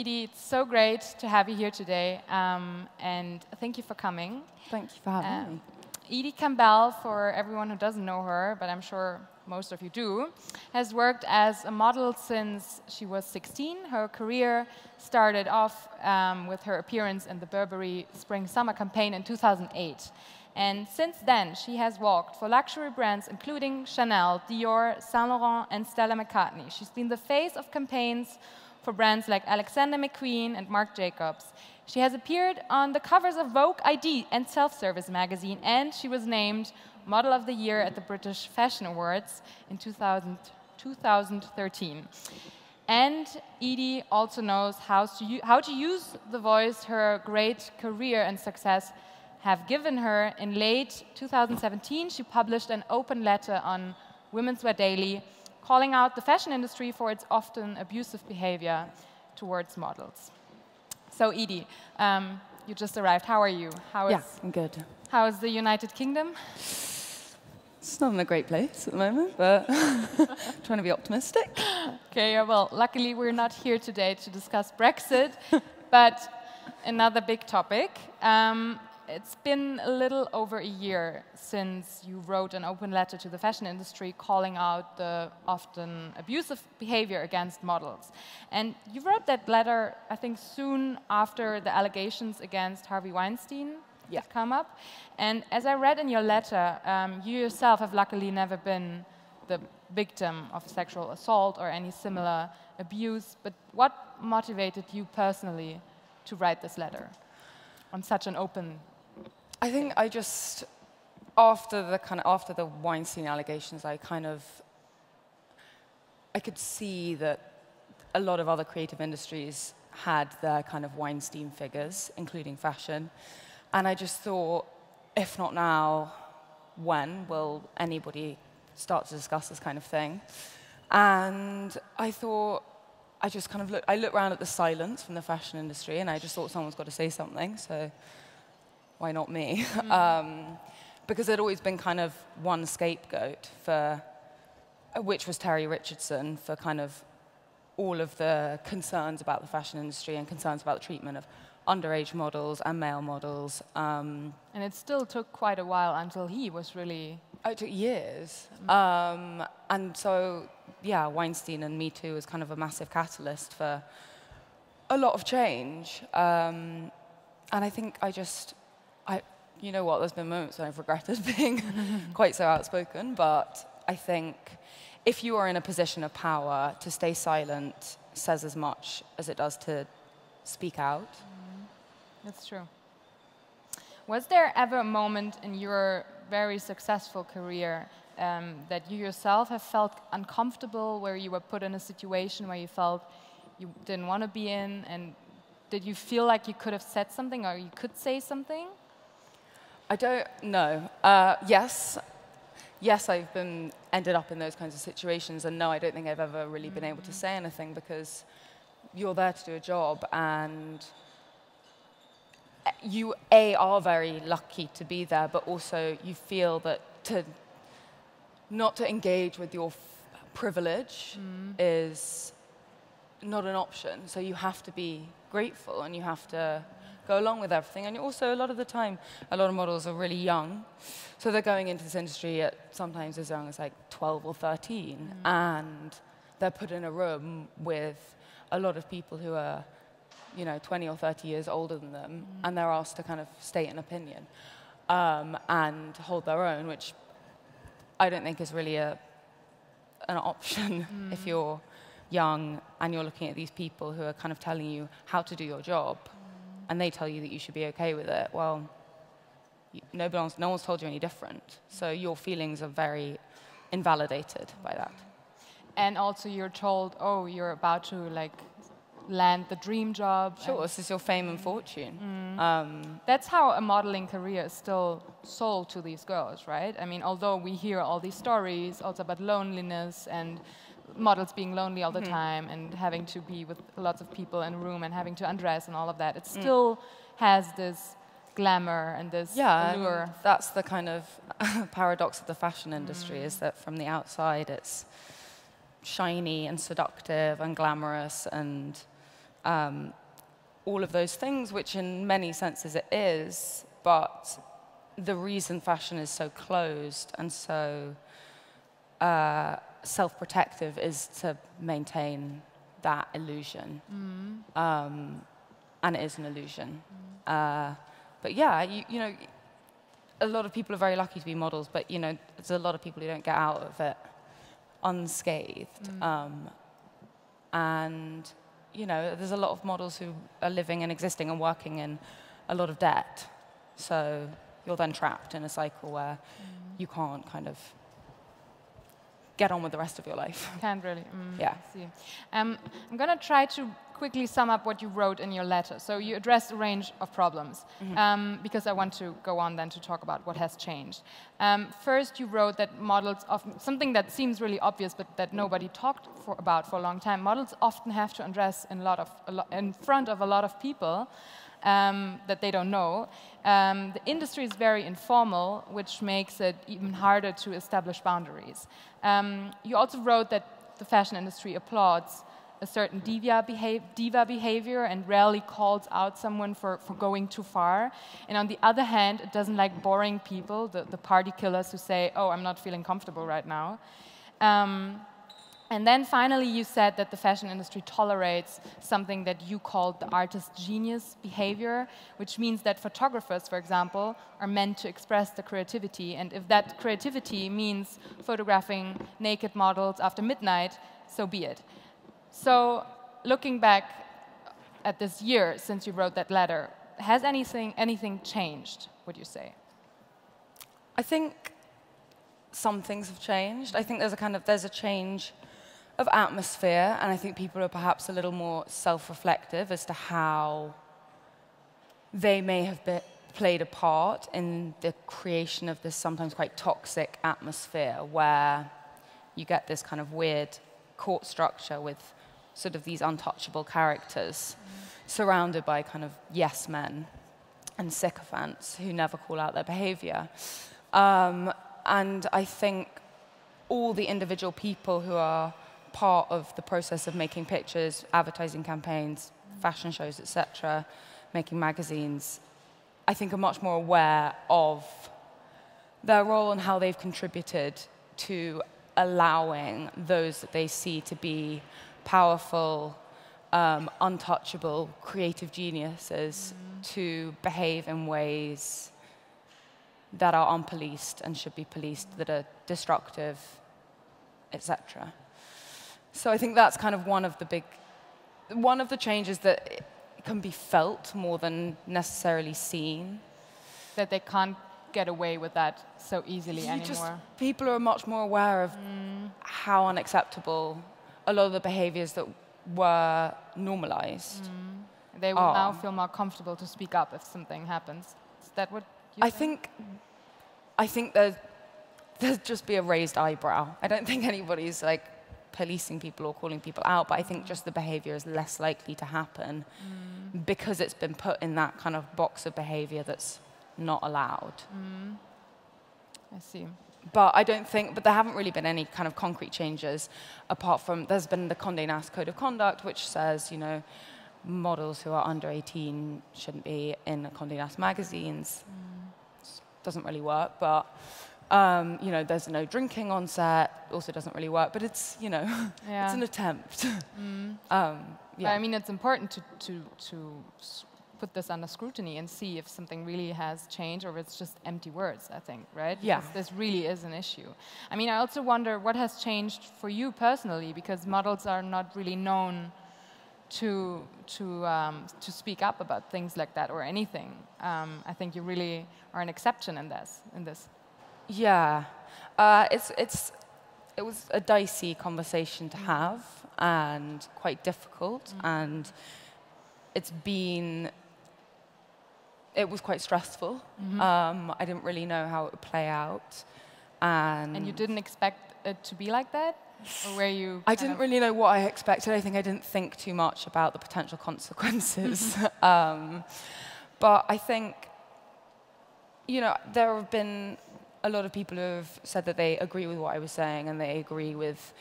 Edie, it's so great to have you here today, and thank you for coming. Thank you for having me. Edie Campbell, for everyone who doesn't know her, but I'm sure most of you do, has worked as a model since she was 16. Her career started off with her appearance in the Burberry Spring-Summer campaign in 2008. And since then, she has walked for luxury brands including Chanel, Dior, Saint Laurent, and Stella McCartney. She's been the face of campaigns for brands like Alexander McQueen and Marc Jacobs. She has appeared on the covers of Vogue ID and Self-Service magazine, and she was named Model of the Year at the British Fashion Awards in 2013. And Edie also knows how to use the voice her great career and success have given her. In late 2017, she published an open letter on Women's Wear Daily, calling out the fashion industry for its often abusive behavior towards models. So, Edie, you just arrived. How are you? Yeah, I'm good. How is the United Kingdom? It's not in a great place at the moment, but trying to be optimistic. Okay, well, luckily we're not here today to discuss Brexit, but another big topic. It's been a little over a year since you wrote an open letter to the fashion industry calling out the often abusive behavior against models. And you wrote that letter, I think, soon after the allegations against Harvey Weinstein had come up. And as I read in your letter, you yourself have luckily never been the victim of sexual assault or any similar abuse. But what motivated you personally to write this letter on such an open? I think I just, after the Weinstein allegations, I could see that a lot of other creative industries had their kind of Weinstein figures, including fashion. And I just thought, if not now, when will anybody start to discuss this kind of thing? And I thought, I looked around at the silence from the fashion industry, and I just thought someone's got to say something, so why not me? Because there'd always been kind of one scapegoat, which was Terry Richardson, for kind of all of the concerns about the fashion industry and concerns about the treatment of underage models and male models. And it still took quite a while until he was really... It took years. And so, yeah, Weinstein and Me Too was kind of a massive catalyst for a lot of change. And I think you know what, there's been moments when I've regretted being quite so outspoken, but I think if you are in a position of power, to stay silent says as much as it does to speak out. That's true. Was there ever a moment in your very successful career that you yourself have felt uncomfortable, where you were put in a situation where you felt you didn't want to be in, and did you feel like you could have said something or you could say something? I don't know. Yes, I've ended up in those kinds of situations, and no, I don't think I've ever really been able to say anything, because you're there to do a job, and you are very lucky to be there, but also you feel that not to engage with your privilege is not an option. So you have to be grateful, and you have to go along with everything. And also, a lot of the time, a lot of models are really young. So they're going into this industry at sometimes as young as like 12 or 13. And they're put in a room with a lot of people who are 20 or 30 years older than them. And they're asked to kind of state an opinion and hold their own, which I don't think is really an option if you're young and you're looking at these people who are kind of telling you how to do your job. And they tell you that you should be okay with it. Well, no one's told you any different. So your feelings are very invalidated by that. And also you're told, oh, you're about to land the dream job. Sure, this is your fame and fortune. That's how a modeling career is still sold to these girls, right? I mean, although we hear all these stories also about loneliness and models being lonely all the time and having to be with lots of people in a room and having to undress and all of that, it still has this glamour and this allure. That's the kind of paradox of the fashion industry, is that from the outside it's shiny and seductive and glamorous and all of those things, which in many senses it is, but the reason fashion is so closed and so self-protective is to maintain that illusion. And it is an illusion. But yeah, you know, a lot of people are very lucky to be models, but you know, there's a lot of people who don't get out of it unscathed. And you know, there's a lot of models who are living and existing and working in a lot of debt. So you're then trapped in a cycle where you can't kind of get on with the rest of your life. Can't really. Yeah. I see. I'm going to try to quickly sum up what you wrote in your letter. So you addressed a range of problems, because I want to go on then to talk about what has changed. First, you wrote that models often, something that seems really obvious but that nobody talked about for a long time, models often have to undress in front of a lot of people that they don't know. The industry is very informal, which makes it even harder to establish boundaries. You also wrote that the fashion industry applauds a certain diva behavior and rarely calls out someone for going too far. And on the other hand, it doesn't like boring people, the party killers who say, oh, I'm not feeling comfortable right now. And then finally, you said that the fashion industry tolerates something that you called the artist genius behavior, which means that photographers, for example, are meant to express the creativity. And if that creativity means photographing naked models after midnight, so be it. So looking back at this year since you wrote that letter, has anything changed, would you say? I think some things have changed. I think there's a change of atmosphere, and I think people are perhaps a little more self-reflective as to how they may have played a part in the creation of this sometimes quite toxic atmosphere where you get this kind of weird court structure with sort of these untouchable characters surrounded by kind of yes men and sycophants who never call out their behavior. And I think all the individual people who are part of the process of making pictures, advertising campaigns, fashion shows, etc., making magazines, I think are much more aware of their role and how they've contributed to allowing those that they see to be powerful, untouchable, creative geniuses to behave in ways that are unpoliced and should be policed, that are destructive, etc. So I think that's kind of one of the changes that can be felt more than necessarily seen. That they can't get away with that so easily anymore. People are much more aware of how unacceptable a lot of the behaviors that were normalized. They will now feel more comfortable to speak up if something happens. Is that what you think? I think there'd just be a raised eyebrow. I don't think anybody's like policing people or calling people out, but I think just the behavior is less likely to happen because it's been put in that kind of box of behavior that's not allowed. I see. But there haven't really been any kind of concrete changes apart from, there's been the Condé Nast Code of Conduct, which says, you know, models who are under 18 shouldn't be in Condé Nast magazines. Doesn't really work, but, you know, there's no drinking on set, also doesn't really work, but it's, you know, it's an attempt. But I mean, it's important to put this under scrutiny and see if something really has changed or if it's just empty words, I think, right? Yeah. Because this really is an issue. I mean, I also wonder what has changed for you personally, because models are not really known to speak up about things like that or anything. I think you really are an exception in this. Yeah. It was a dicey conversation to have and quite difficult, and it was quite stressful. I didn't really know how it would play out. And you didn't expect it to be like that? Or were you I didn't really know what I expected. I think I didn't think too much about the potential consequences. But I think, you know, there have been a lot of people who have said that they agree with what I was saying and they agree with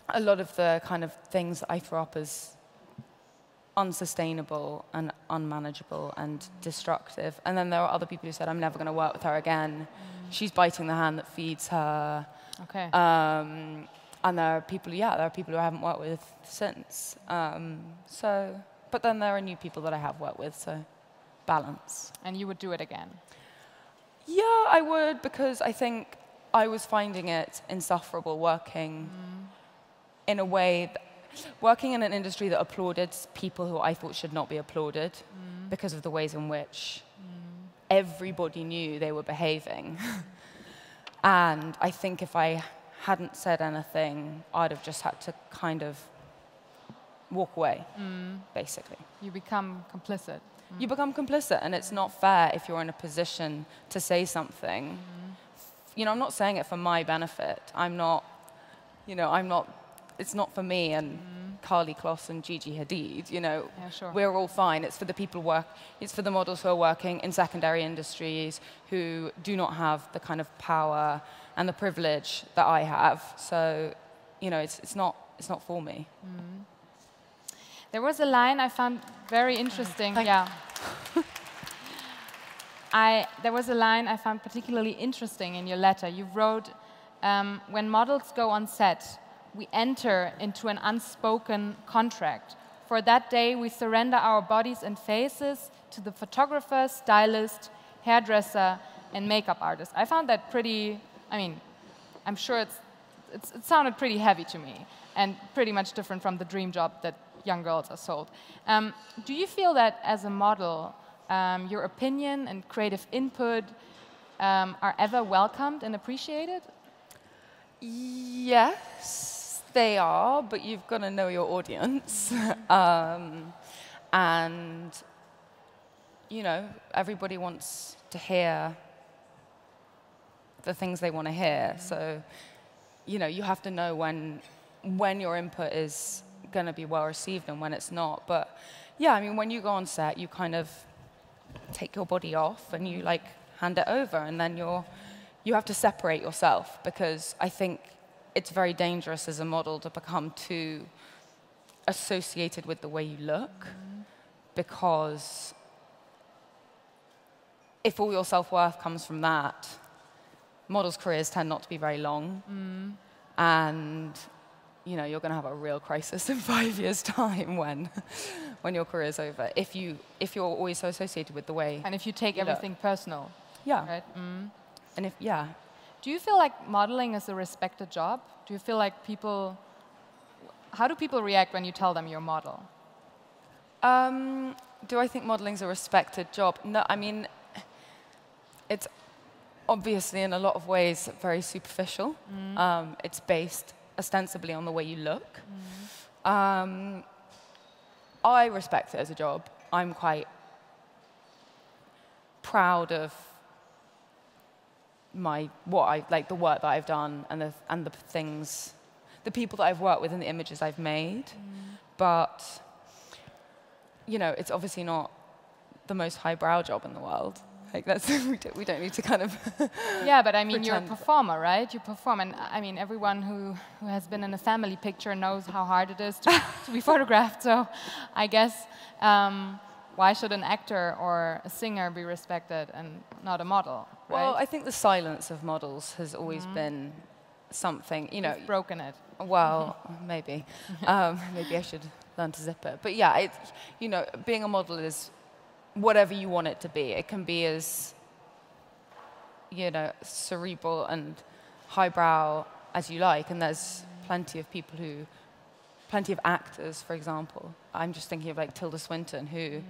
a lot of the kind of things that I throw up as unsustainable and unmanageable and destructive. And then there are other people who said, I'm never going to work with her again. She's biting the hand that feeds her. Okay. And there are people, there are people who I haven't worked with since. But then there are new people that I have worked with, so balance. And you would do it again? Yeah, I would, because I think I was finding it insufferable working in a way, working in an industry that applauded people who I thought should not be applauded because of the ways in which everybody knew they were behaving. And I think if I hadn't said anything, I'd have just had to kind of walk away, basically. You become complicit. You become complicit, and it's not fair if you're in a position to say something. You know, I'm not saying it for my benefit. I'm not, it's not for me and Carly Kloss and Gigi Hadid, Yeah, sure. We're all fine. It's for the people it's for the models who are working in secondary industries who do not have the kind of power and the privilege that I have. So, it's not for me. There was a line I found very interesting. There was a line I found particularly interesting in your letter. You wrote, when models go on set, we enter into an unspoken contract. For that day, we surrender our bodies and faces to the photographer, stylist, hairdresser, and makeup artist. I found that pretty, I'm sure it sounded pretty heavy to me, and pretty much different from the dream job that young girls are sold. Do you feel that as a model, your opinion and creative input are ever welcomed and appreciated? Yes, they are, but you've got to know your audience. And, everybody wants to hear the things they want to hear. So, you have to know when your input is going to be well received and when it's not. But yeah, when you go on set, you kind of take your body off and you hand it over, and then you have to separate yourself, because I think it's very dangerous as a model to become too associated with the way you look, because if all your self-worth comes from that, models' careers tend not to be very long, and you're going to have a real crisis in 5 years' time when your career's over, if you're always so associated with the way. And if you take everything personal. Yeah. Right? And Do you feel like modeling is a respected job? Do you feel like how do people react when you tell them you're a model? Do I think modeling's a respected job? No, it's obviously in a lot of ways very superficial. It's based ostensibly on the way you look. I respect it as a job. I'm quite proud of the work that I've done and the people that I've worked with and the images I've made. But it's obviously not the most highbrow job in the world. We don't need to kind of Yeah, but you're a performer, right? You perform, and everyone who has been in a family picture knows how hard it is to be photographed. So I guess why should an actor or a singer be respected and not a model? Right? Well, I think the silence of models has always been something. You've broken it. Well, maybe. Maybe I should learn to zip it. But yeah, being a model is whatever you want it to be. It can be as, cerebral and highbrow as you like, and there's plenty of actors, for example. I'm just thinking of Tilda Swinton, who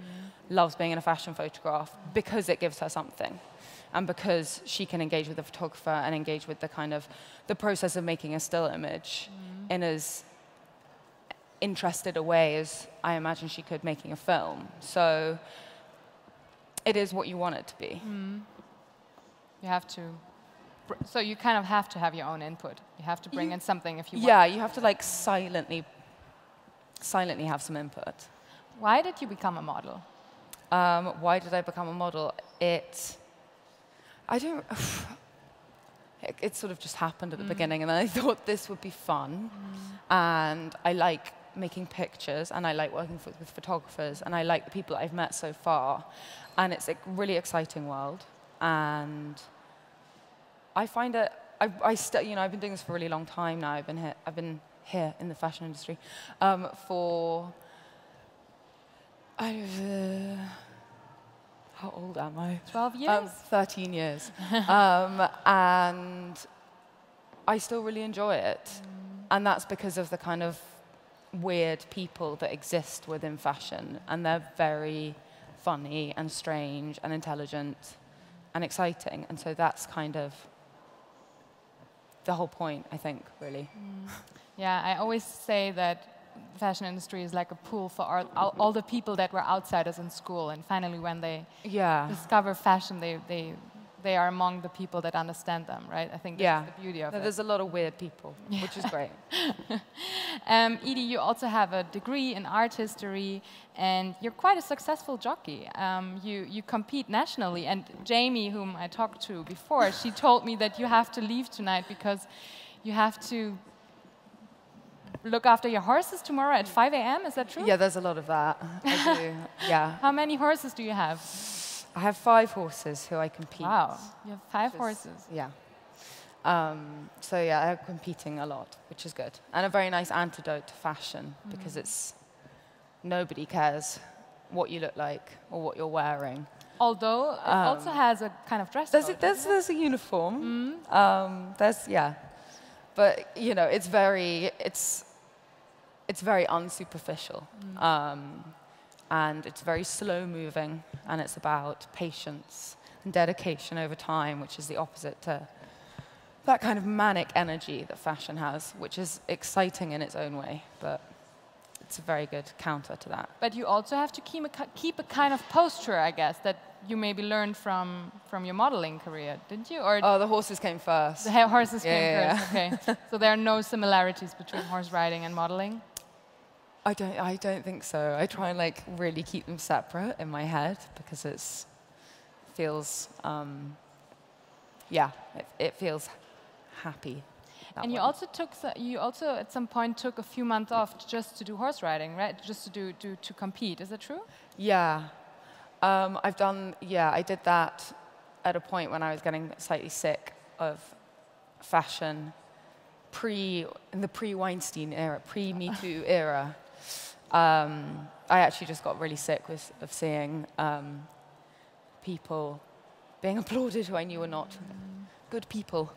loves being in a fashion photograph because it gives her something, and because she can engage with the photographer and engage with the process of making a still image in as interested a way as I imagine she could making a film. So it is what you want it to be. You have to. So you kind of have to have your own input. You have to bring in something if you want. Yeah, you have to silently have some input. Why did you become a model? Why did I become a model? It sort of just happened at the beginning, and then I thought this would be fun, and I like making pictures, and I like working with photographers, and I like the people that I've met so far. And it's a really exciting world. And I find it, you know, I've been doing this for a really long time now. I've been here in the fashion industry for, how old am I? 12 years? 13 years. And I still really enjoy it. And that's because of the kind of weird people that exist within fashion. And they're very funny and strange and intelligent and exciting. And so that's kind of the whole point, I think, really. Yeah, I always say that the fashion industry is like a pool for all the people that were outsiders in school. And finally, when they discover fashion, they are among the people that understand them, right? I think that's the beauty of it. There's a lot of weird people, which is great. Edie, you also have a degree in art history, and you're quite a successful jockey. You compete nationally, and Jamie, whom I talked to before, she told me that you have to leave tonight because you have to look after your horses tomorrow at 5 a.m., is that true? Yeah, there's a lot of that. I do, yeah. How many horses do you have? I have 5 horses who I compete. Wow, you have 5 horses. Yeah. So yeah, I'm competing a lot, which is good. And a very nice antidote to fashion, because it's nobody cares what you look like or what you're wearing. Although it also has a kind of dress code. There's a uniform. But you know, it's very unsuperficial. And it's very slow moving, and it's about patience and dedication over time, which is the opposite to that kind of manic energy that fashion has, which is exciting in its own way, but it's a very good counter to that. But you also have to keep a kind of posture, I guess, that you maybe learned from your modeling career, didn't you? Or the horses came first. The horses came first, okay. So there are no similarities between horse riding and modeling? I don't think so. I try and like really keep them separate in my head, because it feels it feels happy. And you also at some point took a few months off just to do horse riding, right? Just to compete. Is that true? Yeah. I did that at a point when I was getting slightly sick of fashion, in the pre-Weinstein era, pre-Me Too era. I actually just got really sick of seeing people being applauded who I knew were not good people.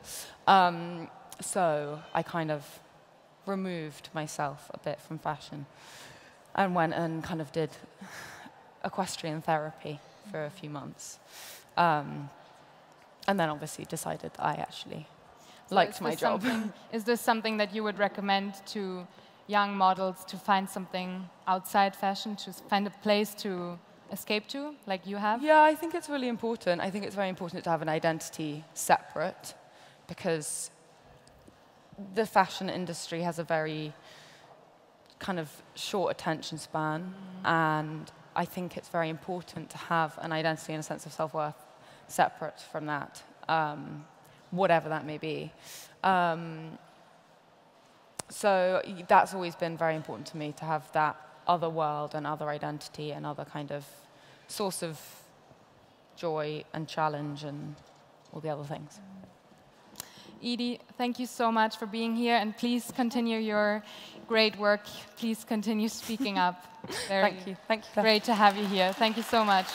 So I kind of removed myself a bit from fashion and went and kind of did equestrian therapy for a few months. And then obviously decided that I actually liked my job. Is this something that you would recommend to young models, to find something outside fashion, to find a place to escape to, like you have? Yeah, I think it's really important. I think it's very important to have an identity separate, because the fashion industry has a very kind of short attention span, and I think it's very important to have an identity and a sense of self-worth separate from that, whatever that may be. So that's always been very important to me, to have that other world and other identity and other kind of source of joy and challenge and all the other things. Edie, thank you so much for being here, and please continue your great work. Please continue speaking up. Thank you. Thank you. Great to have you here. Thank you so much.